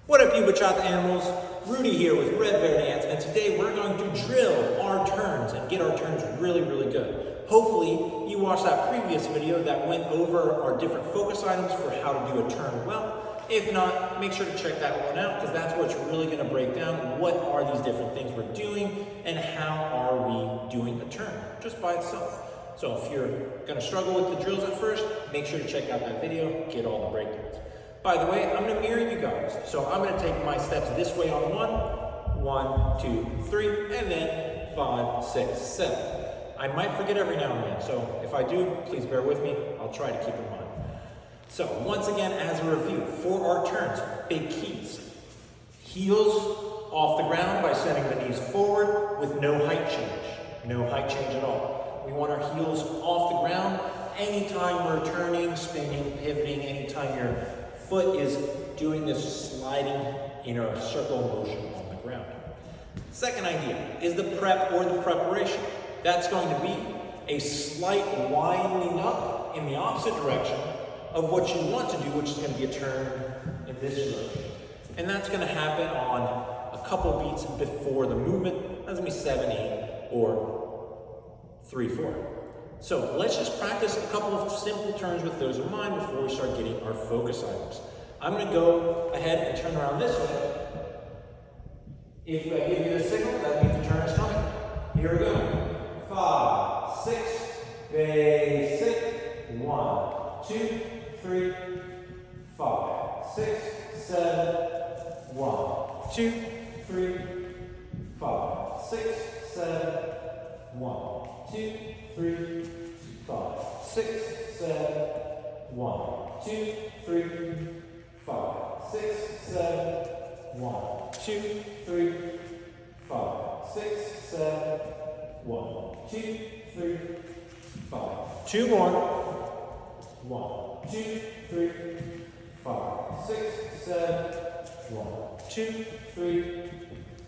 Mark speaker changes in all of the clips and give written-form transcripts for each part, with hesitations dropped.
Speaker 1: What up, you bachata animals? Rudy here with Red Bear Dance, and today we're going to drill our turns and get our turns really good. Hopefully, you watched that previous video that went over our different focus items for how to do a turn well. If not, make sure to check that one out, because that's what's really going to break down what are these different things we're doing and how are we doing a turn just by itself. So if you're going to struggle with the drills at first, make sure to check out that video, get all the breakdowns. By the way, I'm going to mirror you guys. So I'm going to take my steps this way on 1, 2, 3, and then 5, 6, 7. I might forget every now and then, so if I do, please bear with me. I'll try to keep in mind. So once again, as a review, for our turns, big keys. Heels off the ground by sending the knees forward with no height change. No height change at all. We want our heels off the ground anytime we're turning, spinning, pivoting, anytime your foot is doing this sliding in a circle motion on the ground. Second idea is the prep or the preparation. That's going to be a slight winding up in the opposite direction of what you want to do, which is going to be a turn in this direction. And that's going to happen on a couple beats before the movement. That's going to be 7, 8, or 3, 4. So let's just practice a couple of simple turns with those in mind before we start getting our focus items. I'm going to go ahead and turn around this way. If I give you the signal, that means the turn is coming. Here we go. 5, 6, basic. 1, 2, 3, 5, 6, 7. 1, 2, 3, 5, 6, 7. 1, 2, 3, 5, 6, 7. 1, 2, 3, 5, 6, 7. 1, 2, 3, 5, 6, 7. 1, 2, 3, 5. 2 more. 1, 2, 3, 5, 6, 7. 1, 2, 3,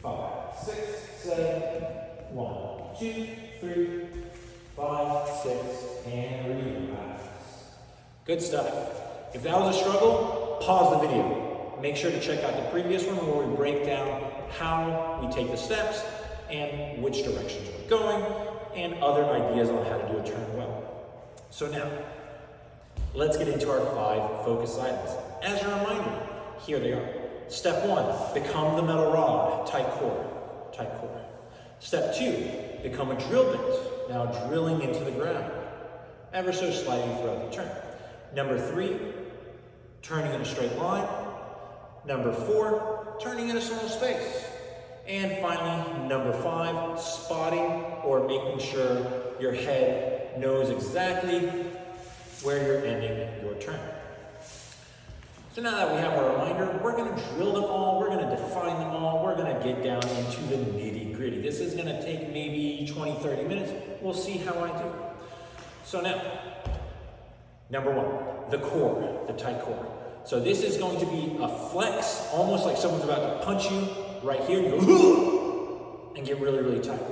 Speaker 1: 5, 6, 7. 1, 2, 3, 5, 6, and relax. Good stuff. If that was a struggle, pause the video. Make sure to check out the previous one where we break down how we take the steps and which directions we're going and other ideas on how to do a turn well. So now, let's get into our 5 focus items. As a reminder, here they are. Step 1, become the metal rod, tight core, tight core. Step 2, become a drill bit, now drilling into the ground, ever so slightly throughout the turn. Number 3, turning in a straight line. Number 4, turning in a small space. And finally, number 5, spotting or making sure your head knows exactly where you're ending your turn. So now that we have our reminder, we're going to drill them all, we're going to define them all, we're going to get down into the nitty-gritty. This is going to take maybe 20-30 minutes. We'll see how I do. So now, number 1, the core, the tight core. So this is going to be a flex, almost like someone's about to punch you right here, and you go, and get really tight.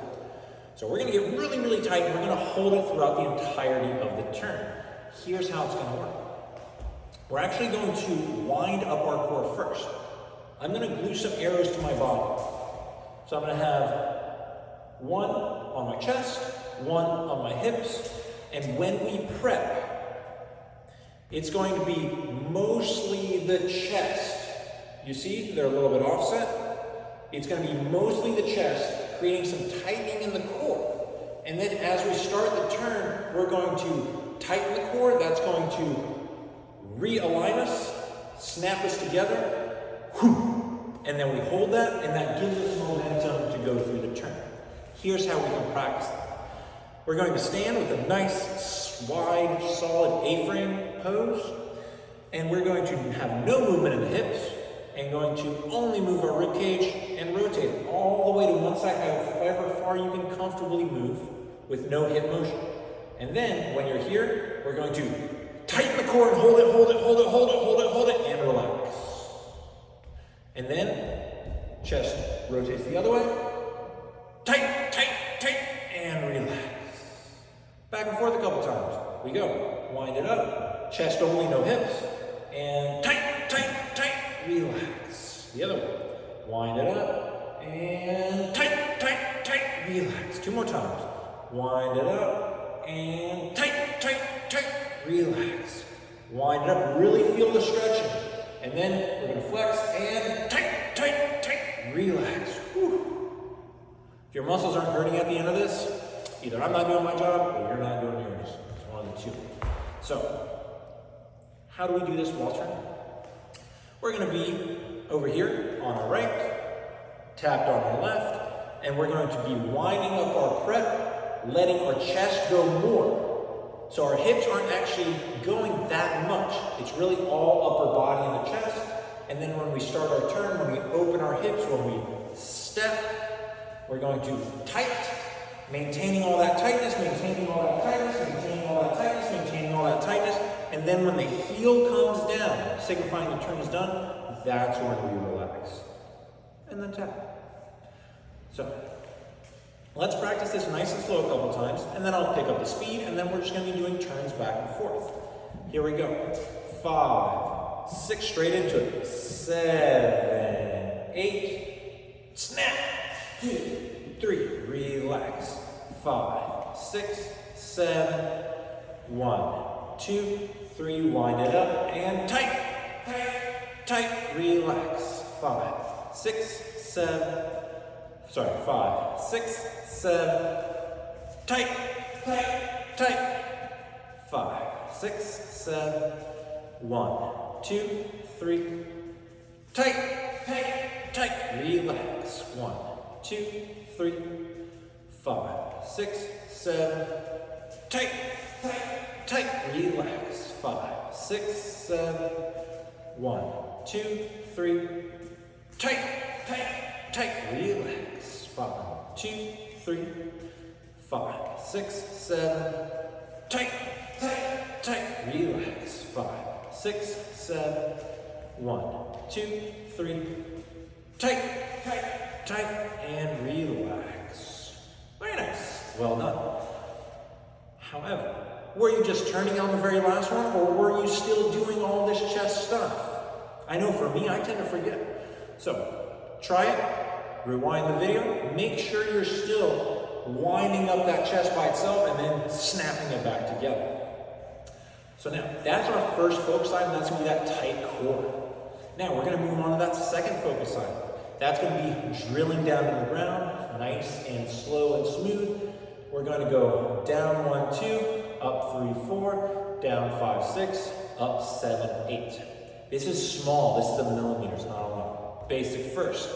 Speaker 1: So we're going to get really tight, and we're going to hold it throughout the entirety of the turn. Here's how it's going to work. We're actually going to wind up our core first. I'm going to glue some arrows to my body. So I'm going to have 1 on my chest, 1 on my hips, and when we prep, it's going to be mostly the chest. You see, they're a little bit offset. It's going to be mostly the chest, creating some tightening in the core. And then as we start the turn, we're going to tighten the core. That's going to realign us, snap us together, and then we hold that, and that gives us momentum to go through the turn. Here's how we can practice that. We're going to stand with a nice, wide, solid A-frame pose, and we're going to have no movement in the hips, and going to only move our rib cage and rotate it all the way to one side, however far you can comfortably move with no hip motion. And then, when you're here, we're going to tighten the core and hold it, and relax. And then, chest rotates the other way. Tight, and relax. Back and forth a couple times. We go. Wind it up. Chest only, no hips. And tight, relax. relax. The other way. Wind it up and tight, tight, tight, relax. 2 more times. Wind it up and tight, tight, tight, relax. Wind it up, really feel the stretching. And then we're gonna flex and tight, tight, tight, relax. Whew. If your muscles aren't hurting at the end of this, either I'm not doing my job or you're not doing yours. It's one of the two. So, how do we do this while turning? We're gonna be over here on our right, tapped on our left, and we're going to be winding up our prep, letting our chest go more. So our hips aren't actually going that much. It's really all upper body and the chest. And then when we start our turn, when we open our hips, when we step, we're going to tight, maintaining all that tightness, maintaining all that tightness, maintaining all that tightness, maintaining all that tightness. And then when the heel comes down, signifying the turn is done, that's when we relax. And then tap. So, let's practice this nice and slow a couple times, and then I'll pick up the speed, and then we're just gonna be doing turns back and forth. Here we go. 5, 6, straight into it. 7, 8, snap. 2, 3, relax. 5, 6, 7, 1, 2, 3, wind it up, and tight, tight, tight, relax. 5, 6, 7, tight, tight, tight. 5, 6, 7, 1, 2, 3, tight, tight, tight, relax. 1, 2, 3, 5, 6, 7, tight, tight, tight, relax. 5, 6, 7, 1, 2, 3, tight, tight, tight, relax. 5, 2, 3, 5, 6, 7, tight, tight, tight, relax. 5, 6, 7, 1, 2, 3, tight, tight, tight, and relax. Very nice. Well done. However, were you just turning on the very last one, or were you still doing all this chest stuff? I know for me, I tend to forget. So, try it, rewind the video, make sure you're still winding up that chest by itself and then snapping it back together. So now, that's our first focus item, that's gonna be that tight core. Now, we're gonna move on to that second focus item. That's gonna be drilling down to the ground, nice and slow and smooth. We're gonna go down 1, 2, up 3, 4, down 5, 6, up 7, 8. This is small, this is in millimeters, not a lot. Basic first.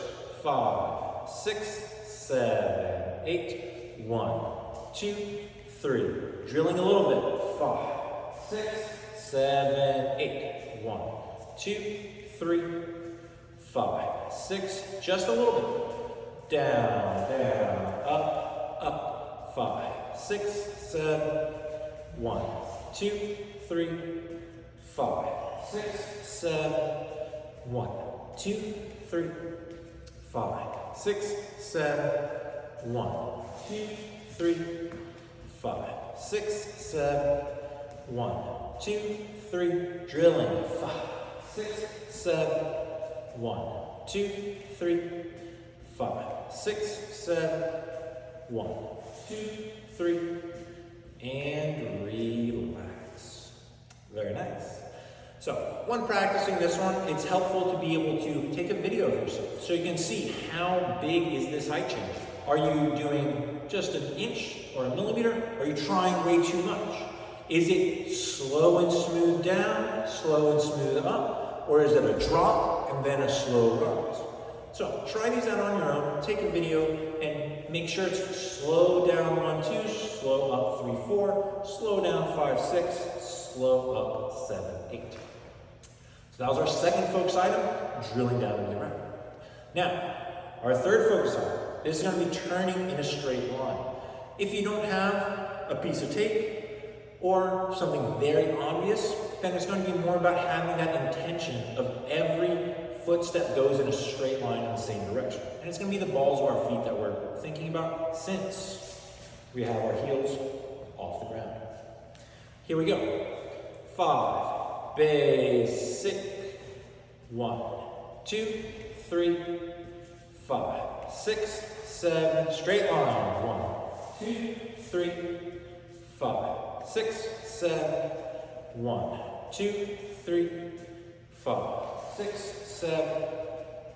Speaker 1: 5, 6, 7, 8, 1, 2, 3. Drilling a little bit. 5, 6, 7, 8. 1, 2, 3, 5, 6. Just a little bit. Down, down, up, up. 5, 6, 7, 1, 2, 3, 5, 6, 7, 1, 2, 3, 5, 6, 7, 1, 2, 3, 5, 6, 7, 1, 2, 3, drilling. 5, 6, 7, 1, 2, 3, 5, 6, 7, 1, 2, 3, and relax. Very nice. So, when practicing this one, it's helpful to be able to take a video of yourself so you can see how big is this height change. Are you doing just an inch or a millimeter? Or are you trying way too much? Is it slow and smooth down, slow and smooth up? Or is it a drop and then a slow rise? So try these out on your own, take a video, and make sure it's slow down 1, 2, slow up 3, 4, slow down 5, 6, slow up 7, 8. So that was our second focus item, drilling down into the ground. Now, our third focus item, this is going to be turning in a straight line. If you don't have a piece of tape or something very obvious, then it's going to be more about having that intention of every footstep goes in a straight line in the same direction. And it's going to be the balls of our feet that we're thinking about since we have our heels off the ground. Here we go. 5, basic. 1, 2, 3, 5, 6, 7, straight line. 1, 2, 3, 5, 6, 7, 1, 2, 3, 5, 6, 7,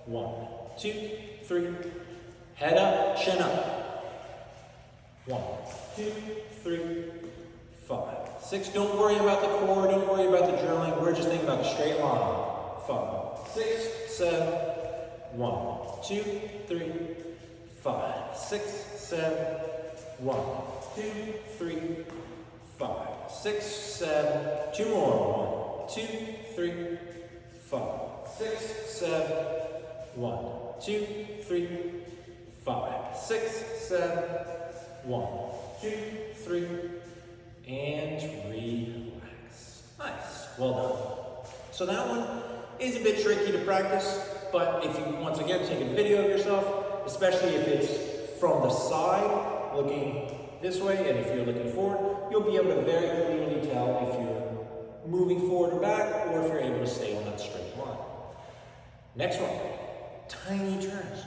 Speaker 1: 1, 2, 3, head up, chin up. 1, 2, 3, 5, 6. Don't worry about the core, don't worry about the drilling. We're just thinking about the straight line. 5, 6, 7, 1, 2, 3, 5, 6, 7, 1, 2, 3, 5, 6, 7. 2 more. 1, 2, 3, 5, 6, 7, 1, 2, 3, 5, 6, 7, 1, 2, 3, and relax. Nice. Well done. So that one is a bit tricky to practice, but if you, once again, take a video of yourself, especially if it's from the side, looking this way, and if you're looking forward, you'll be able to very clearly tell if you're moving forward or back, or if you're able to stay on that straight line. Next one, tiny turns.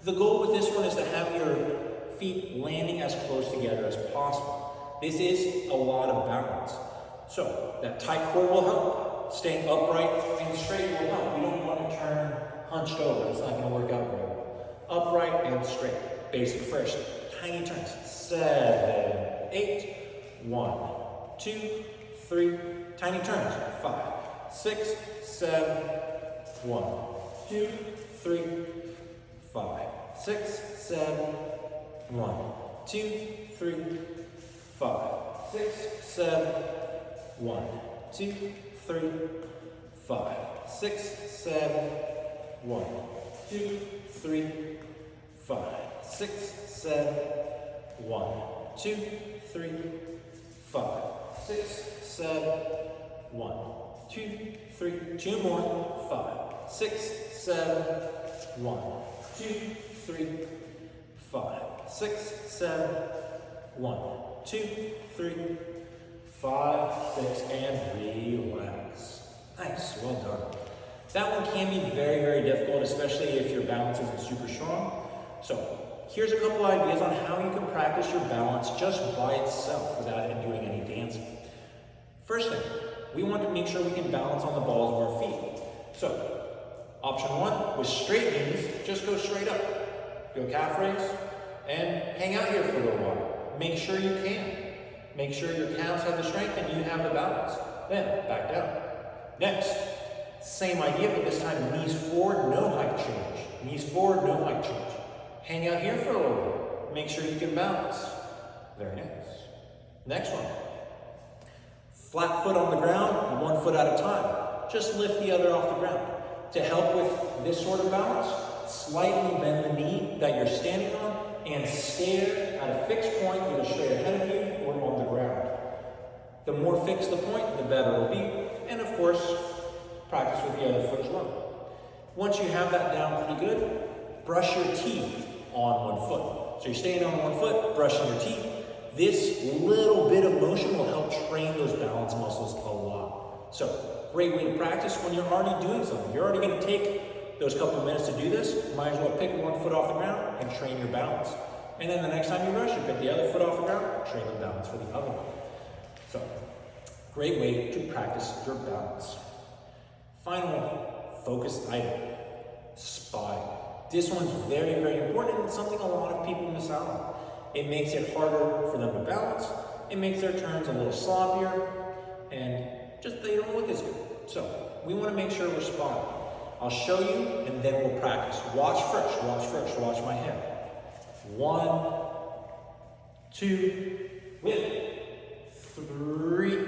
Speaker 1: The goal with this one is to have your feet landing as close together as possible. This is a lot of balance. So that tight core will help. Staying upright and straight will help. You don't want to turn hunched over. It's not going to work out very well. Upright and straight. Basic first. Tiny turns. 7, 8. 1, 2, 3. Tiny turns. 5, 6, 7. 1, 2, 3, 5, 6, 7. 1, 2, 3, 5, 6, 7. 1, 2, 3, 5, 6, 7. 1, 2, 3, 5, 6, 7. 1, 2, 3, 5, 6, 7. 1, 2, 3. 2 more. 5, 6, 7. 1, 2, 3, 5, 6, 7. 1, 2, 3, 5, 6, and relax. Nice, well done. That one can be very, very difficult, especially if your balance isn't super strong. So here's a couple ideas on how you can practice your balance just by itself without doing any dancing. First thing, we want to make sure we can balance on the balls of our feet. So option 1, with straight knees, just go straight up. Do a calf raise and hang out here for a little while. Make sure you can. Make sure your calves have the strength and you have the balance. Then back down. Next, same idea, but this time knees forward, no height change. Knees forward, no height change. Hang out here for a little bit. Make sure you can balance. Very nice. Next one. Flat foot on the ground, 1 foot at a time. Just lift the other off the ground. To help with this sort of balance, slightly bend the knee that you're standing on and stare at a fixed point either straight ahead of you or on the ground. The more fixed the point, the better it will be. And of course, practice with the other foot as well. Once you have that down pretty good, brush your teeth on 1 foot. So you're staying on 1 foot, brushing your teeth. This little bit of motion will help train those balance muscles a lot. So, great way to practice when you're already doing something. You're already going to take those couple of minutes to do this. Might as well pick 1 foot off the ground and train your balance. And then the next time you brush, you pick the other foot off the ground, train the balance for the other one. So, great way to practice your balance. Final focused item, spine. This one's very, very important and something a lot of people miss out on. It makes it harder for them to balance. It makes their turns a little sloppier and just they don't look as good. So we want to make sure we're spine. I'll show you and then we'll practice. Watch first, watch my head. 1, 2, with 3,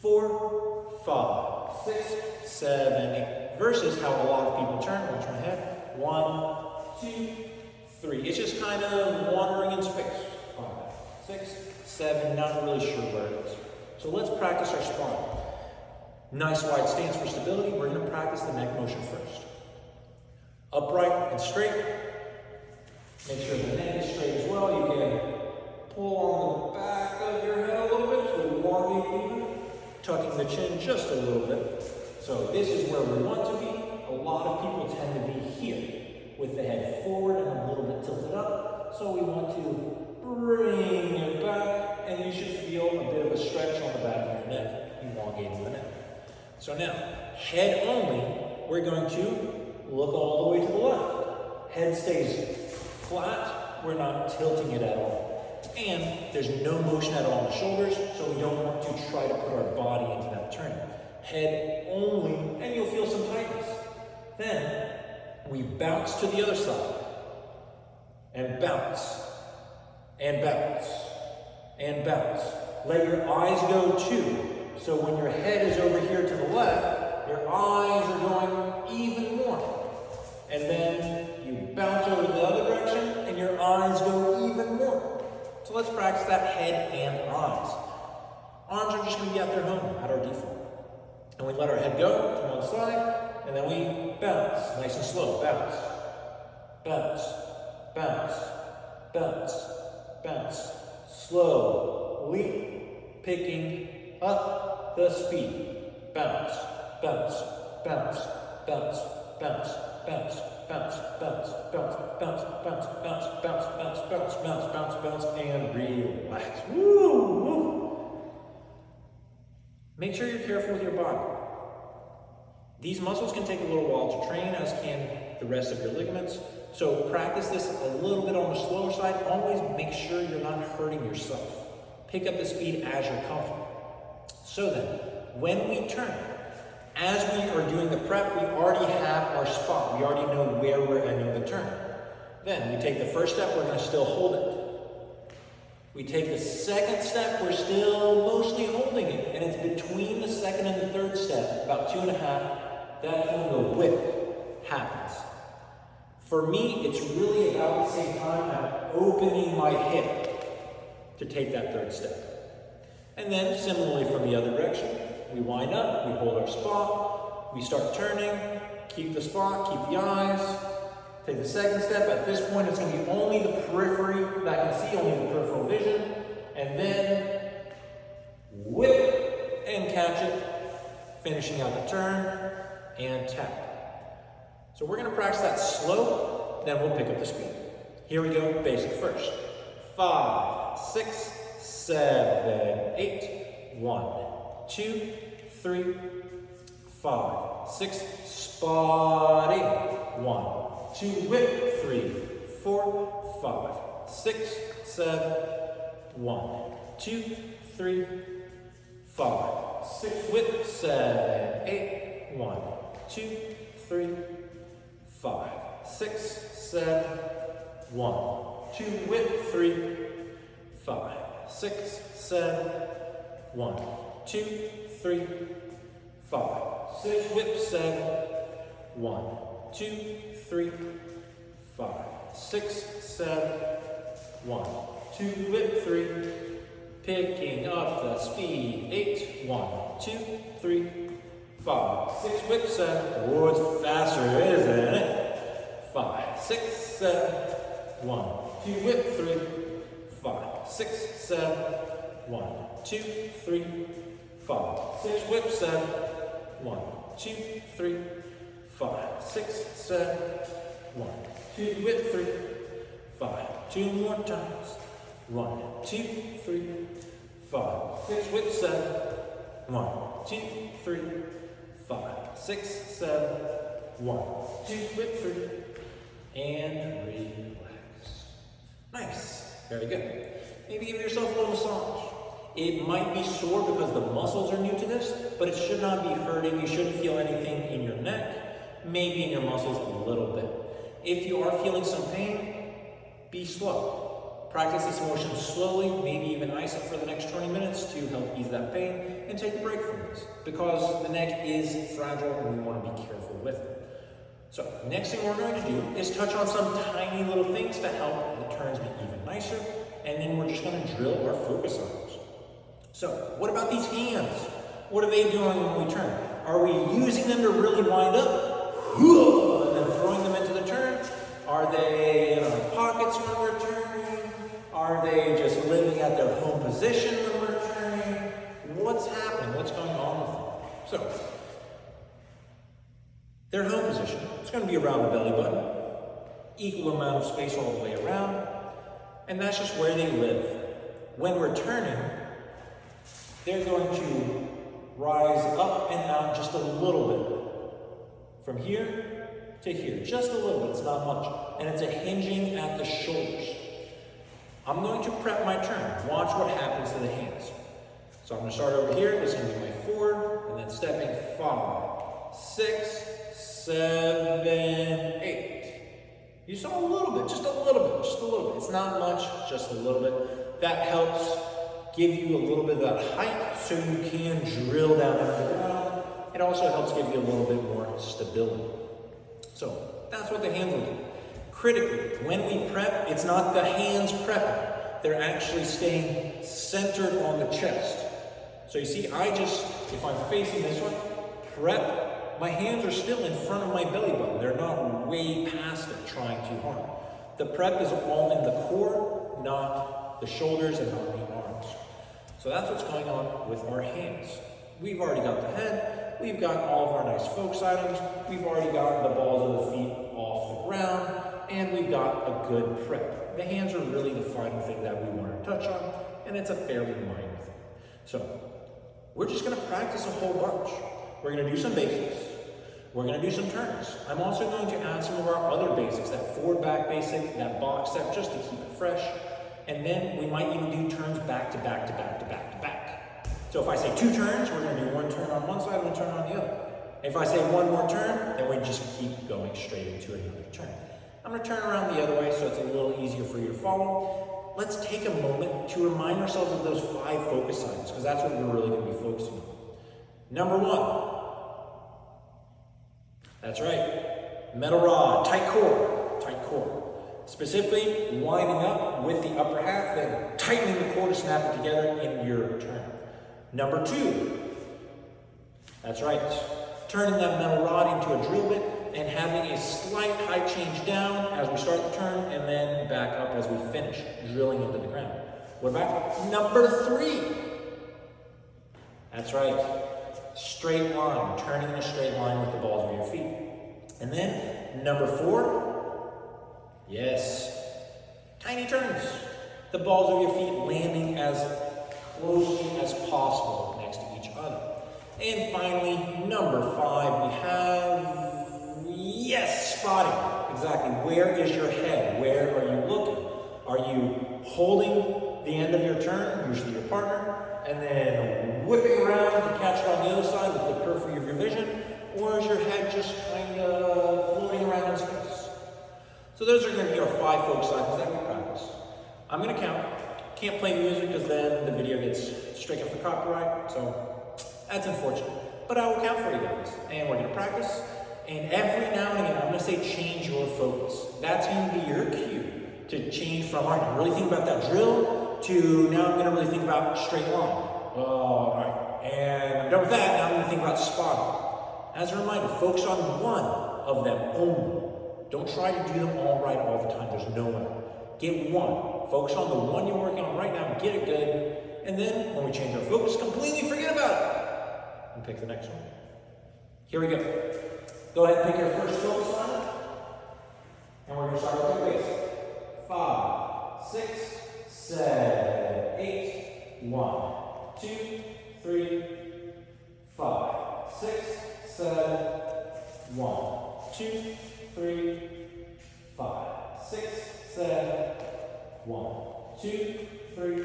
Speaker 1: 4, 5, 6, 7, 8. Versus how a lot of people turn. Watch my head. 1, 2, 3. It's just kind of wandering in space. 5, 6, 7. Not really sure where it is. So let's practice our spine. Nice wide stance for stability. We're going to practice the neck motion first. Upright and straight. Make sure the neck is straight as well. You can pull on the back of your head a little bit to elongate even. Tucking the chin just a little bit. So this is where we want to be. A lot of So now, head only, we're going to look all the way to the left. Head stays flat, we're not tilting it at all. And there's no motion at all in the shoulders, so we don't want to try to put our body into that turn. Head only, and you'll feel some tightness. Then, we bounce to the other side. And bounce. And bounce. And bounce. Let your eyes go too. So when your head is over here to the left, your eyes are going even more. And then you bounce over to the other direction, and your eyes go even more. So let's practice that head and eyes. Arms are just going to be at their home, at our default. And we let our head go to one side, and then we bounce, nice and slow, bounce, bounce, bounce, bounce, bounce, slowly picking up the speed, bounce, bounce, bounce, bounce, bounce, bounce, bounce, bounce, bounce, bounce, bounce, bounce, bounce, bounce, bounce, bounce, bounce, bounce, and relax. Woo! Make sure you're careful with your body. These muscles can take a little while to train, as can the rest of your ligaments. So practice this a little bit on the slower side. Always make sure you're not hurting yourself. Pick up the speed as you're comfortable. So then, when we turn, as we are doing the prep, we already have our spot. We already know where we're ending the turn. Then we take the first step, we're going to still hold it. We take the second step, we're still mostly holding it, and it's between the second and the third step, about 2.5, that's when the whip happens. For me, it's really about the same time I'm opening my hip to take that third step. And then, similarly from the other direction, we wind up, we hold our spot, we start turning, keep the spot, keep the eyes, take the second step. At this point, it's going to be only the periphery that I can see, only the peripheral vision. And then whip and catch it, finishing out the turn and tap. So we're going to practice that slow, then we'll pick up the speed. Here we go, basic first. 5, 6, 7, 8. 1, 2, 3, 5, 6. Spotting. 1, 2, whip, 3, 4, 5, 6, 7, 1, 2, 3, 5, 6, whip, 7, 8, 1, 2, 3, 5, 6, 7, 1, 2, whip, 3, 5, 6, 7, 1, 2, 3, 5, 6, whip, 7, 1, 2, 3, 5, 6, 7, 1, 2, whip, 3, picking up the speed, 8, 1, 2, 3, 5, 6, whip, 7, oh, it's faster, isn't it? 5, 6, 7, 1, 2, whip, 3, 5, 6, 7, 1, 2, 3, 5, 6, whip, 7, 1, 2, 3, 5, 6, 7, 1, 2, whip, 3, 5, 2 more times. 1, 2, 3, 5, 6, whip, 7, 1, 2, 3, 5, 6, 7, 1, 2, whip, 3, and relax. Nice, very good. Maybe give yourself a little massage. It might be sore because the muscles are new to this, but it should not be hurting. You shouldn't feel anything in your neck, maybe in your muscles a little bit. If you are feeling some pain, be slow. Practice this motion slowly, maybe even ice it for the next 20 minutes to help ease that pain and take a break from this, because the neck is fragile and we want to be careful with it. So next thing we're going to do is touch on some tiny little things to help the turns be even nicer, and then we're just going to drill our focus arms. So what about these hands? What are they doing when we turn? Are we using them to really wind up and then throwing them into the turn? Are they in our pockets when we're turning? Are they just living at their home position when we're turning? What's happening? What's going on with them? So, their home position, it's going to be around the belly button. Equal amount of space all the way around. And that's just where they live. When we're turning, they're going to rise up and out just a little bit. From here to here, just a little bit, it's not much. And it's a hinging at the shoulders. I'm going to prep my turn. Watch what happens to the hands. So I'm going to start over here. This is going to be my forward, and then stepping 5, 6, 7, 8. You saw a little bit, just a little bit, just a little bit. It's not much, just a little bit. That helps give you a little bit of that height so you can drill down into the ground. It also helps give you a little bit more stability. So that's what the hands will do. Critically, when we prep, it's not the hands prepping. They're actually staying centered on the chest. So you see, if I'm facing this one, prep, my hands are still in front of my belly button. They're not way past it, trying too hard. The prep is all in the core, not the shoulders and not the arms. So that's what's going on with our hands. We've already got the head, we've got all of our nice focus items, we've already got the balls of the feet off the ground, and we've got a good prep. The hands are really the final thing that we want to touch on, and it's a fairly minor thing. So we're just going to practice a whole bunch. We're going to do some basics. We're going to do some turns. I'm also going to add some of our other basics, that forward back basic, that box step, just to keep it fresh. And then we might even do turns back to back to back to back to back. So if I say 2 turns, we're going to do 1 turn on one side, 1 turn on the other. If I say 1 more turn, then we just keep going straight into another turn. I'm going to turn around the other way so it's a little easier for you to follow. Let's take a moment to remind ourselves of those 5 focus items, because that's what we're really going to be focusing on. Number 1. That's right. Metal rod, tight core, tight core. Specifically, winding up with the upper half, then tightening the core to snap it together in your turn. Number 2. That's right. Turning that metal rod into a drill bit and having a slight height change down as we start the turn and then back up as we finish, drilling into the ground. What about number 3? That's right. Straight line, turning in a straight line with the balls of your feet. And then number 4, yes, tiny turns. The balls of your feet landing as closely as possible next to each other. And finally, number 5, we have, yes, spotting. Exactly, where is your head? Where are you looking? Are you holding the end of your turn, usually your partner, and then whipping around to catch it on the other side with the periphery of your vision? Or is your head just kind of floating around in space? So those are going to be our 5 focus items that we practice. I'm going to count. Can't play music because then the video gets stricken for copyright, so that's unfortunate. But I will count for you guys, and we're going to practice. And every now and again, I'm going to say change your focus. That's going to be your cue to change from, all right, I'm really thinking about that drill, to now I'm going to really think about straight line. All right, and I'm done with that, now I'm going to think about spotting. As a reminder, focus on one of them only. Don't try to do them all right all the time. There's no way. Get one. Focus on the one you're working on right now. Get it good. And then, when we change our focus, completely forget about it. And pick the next one. Here we go. Go ahead and pick your first focus line. And we're going to start with the basic. 5, 6, 7, 8. 1, 2, 3, 5, 6, 7, 1, 2, 3, 5, 6, 7, 1, 2, 3,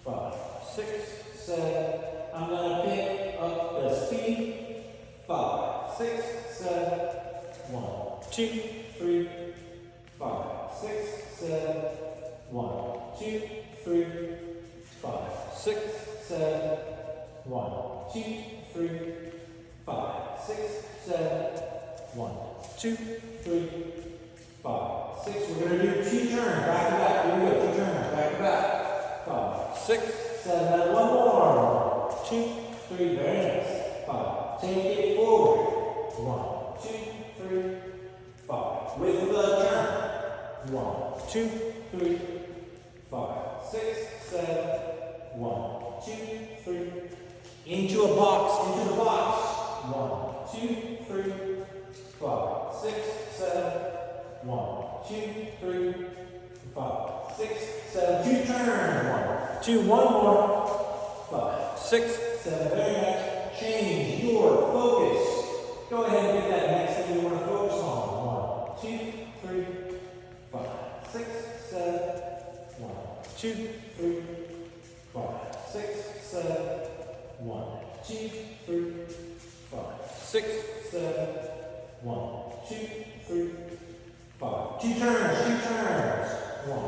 Speaker 1: 5, 6, 7. I'm going to pick up the speed. 5, 6, 7, 1, 2, 3, 5, 6, 7, 1, 2, 3, 5, 6, 7, 1, 2, 3, 5, 6, 7, 1, 2, 3, 5, 6. We're going to do 2 turns back to back. Here we go. 2 turns back to back. 5, 6, 7, and 1 more. 1, 2, 3. Very nice. 5. Take it forward. 1, 2, 3, 5. With the turn. 1, 2, 3, 5, 6, 7, 1, 2, 3. Into a box. Into the box. 1, 2, 3, 5, 6, 7, 1, 2, 3, 5, 6, 7. 2 turns. 1, 2, 1 more. 5, 6, 7, very nice. Change your focus. Go ahead and get that next thing you want to focus on. 1, 2, 3, 5, 6, 7, 1, 2, 3, 5, 6, 7, 1, 2, 3, 5, 6, 7, 1, 2, 3, 5. Two turns. 1,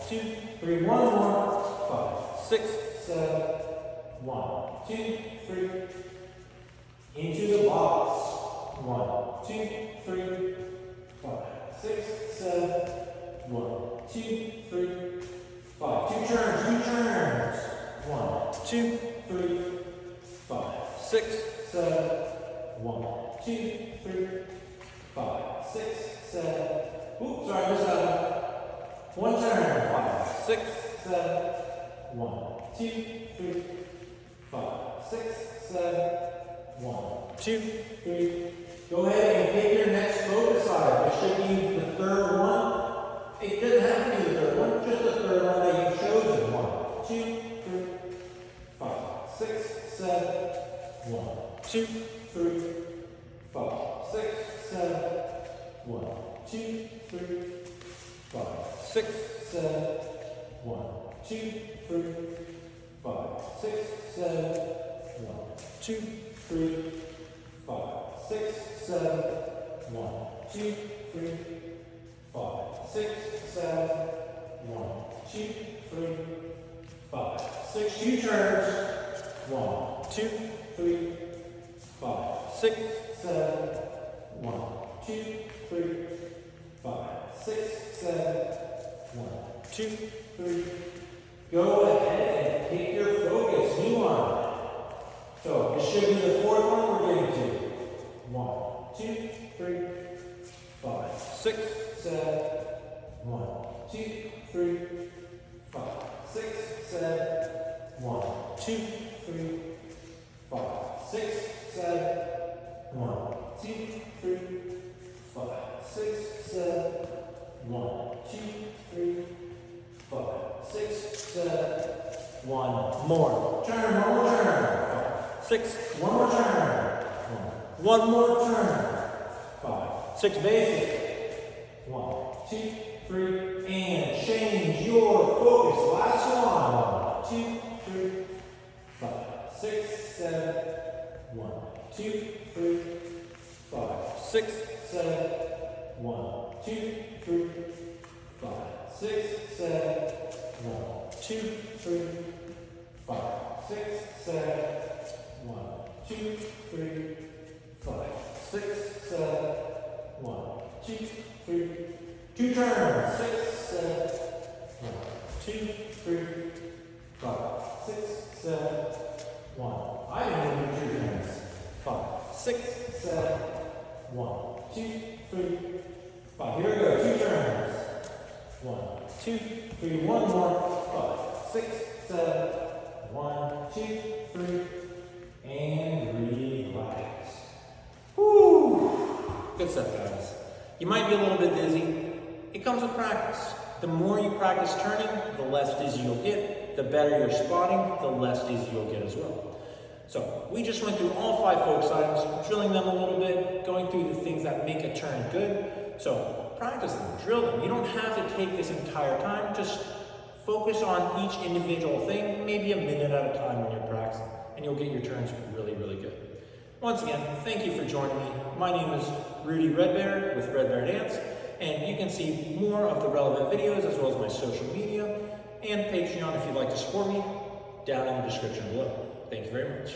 Speaker 1: 2, 3, one more. 5, 6, 7, 1, 2, 3. Into the box. 1, 2, 3, 5, 6, 7, 1, 2, 3, 5. Two turns. 1, 2, 3, 5, 6, 7, 1, 2, 3, 5, 6, 7. Oops, sorry, missed that. One turn. 5, 6, 7, 1, 2, 3, 5, 6, 7, 1, 2, 3. Go ahead and pick your next focus side. It should be the third one. It doesn't have to be the third one, just the third one that you've chosen. 1, 2, 3, 5, 6, 7, 1, 2, 3, 5, 6, 7, 1, 2, 3, 5, 6, 7, 1, 2, 3, 5, 6, 7, 1, 2, 3, 5, 6, 7, 1, 2, 3, 5, 6, 7, 1, 2, 3, 5, 6. Two turns. 1, 2, 3, 5, 6, 7, 1, 2, 3, 5, 6, 7, 1, 2, 3. Go ahead and pick your focus. New one. So it should be the fourth one we're getting to. 1, 2, 3, 5, 6, 7, 1, 2, 3, 5, 6, 7, 1, 2, 3, 5, 6, 7, 1, 2, 3, 5, 6, 7, 1, 2, 3, 5, 6, 7, 1 more. Turn, one more turn. 5, 6, one more turn. 1 more turn. 5, 6, basic. 1, 2, 3, and change your focus. Last one. 1, 2, 3, 5, 6, 7, 1, 2, 3, 5, 6, 7, 1, 2, 3, 5, 6, 7, 1, 2, 3, 5, 6, 7, 1, 2, 3, 5, 6, 7, 1, 2, 3. Two turns. 6, 7, 1, 2, 3, 5, 6, 7, 1. I didn't even do 2 turns. 5, 6, 7, 1, 2, 3, 5. Here we go. 2 turns. 1, 2, 3. One more. 5, 6, 7, 1, 2, 3, and relax. Woo! Good stuff, guys. You might be a little bit dizzy. It comes with practice. The more you practice turning, the less dizzy you'll get. The better you're spotting, the less dizzy you'll get as well. So we just went through all 5 focus items, drilling them a little bit, going through the things that make a turn good. So practice them, drill them. You don't have to take this entire time. Just focus on each individual thing, maybe a minute at a time when you're practicing, and you'll get your turns really, really good. Once again, thank you for joining me. My name is Rudy Redbear with Redbear Dance, and you can see more of the relevant videos as well as my social media and Patreon if you'd like to support me down in the description below. Thank you very much.